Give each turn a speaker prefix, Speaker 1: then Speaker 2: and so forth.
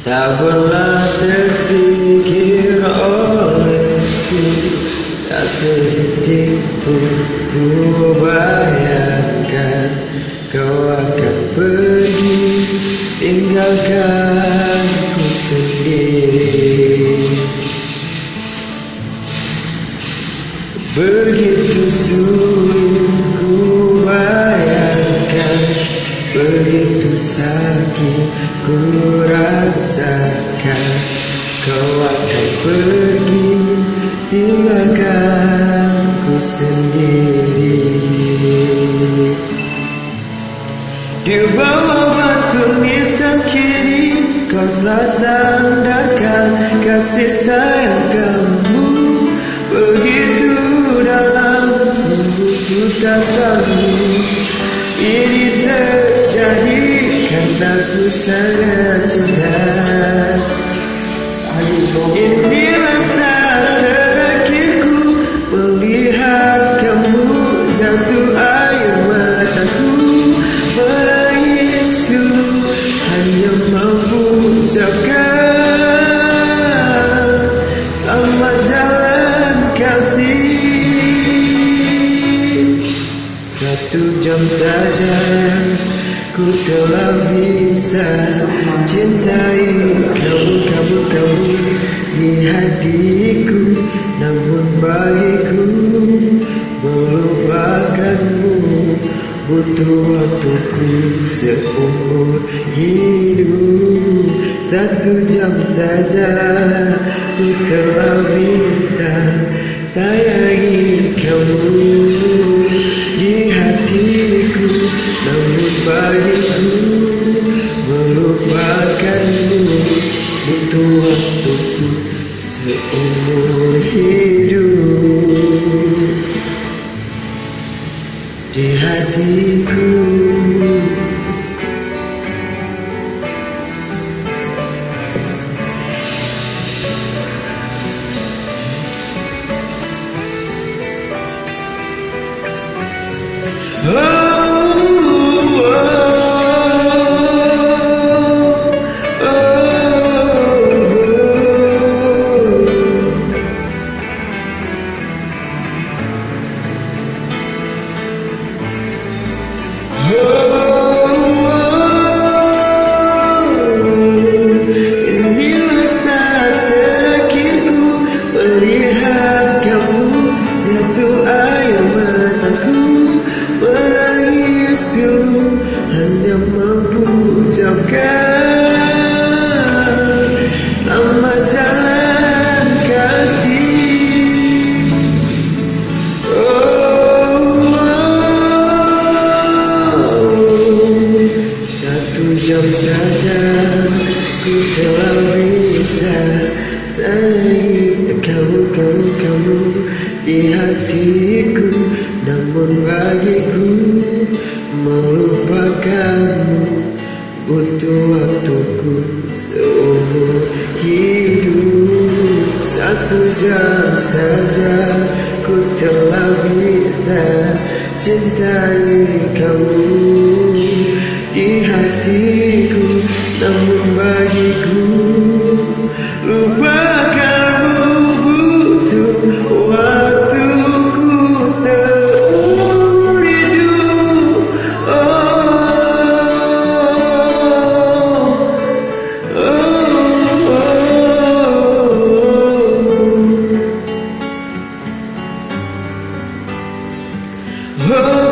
Speaker 1: Tak pernah terfikir olehku, tak sedetik pun ku bayangkan kau akan pergi tinggalkan ku sendiri. Begitu sulit ku bayangkan, begitu sakit ku rasakan kau akan pergi tinggalkan ku sendiri. Di bawah batu nisan kini kau telah sandarkan kasih sayang kamu. Begitu dalam sungguh ku tak sanggup ini terjadi karena ku sangat cinta. Inilah saat terakhirku melihat kamu, jatuh air mataku menangis dulu, hanya mampu ucapkan selamat jalan kasih. 1 jam saja ku telah bisa cintai kamu di hatiku, namun bagiku melupakanmu butuh waktuku seumur hidup. 1 jam saja ku telah bisa sayangi kamu di hatiku, namun bagiku melupakanmu butuh waktuku seumur hidup di hatiku. Inilah saat terakhirku melihat kamu, jatuh air mataku menangis pilu, hanya mampu ucapkan selamat jalan kasih. 1 jam saja ku telah bisa sayangi kamu di hatiku, namun bagiku melupakanmu butuh waktuku seumur hidup. 1 jam saja ku telah bisa cintai kamu di hatiku, namun bagiku lupakanmu butuh waktuku seumur hidup. Oh,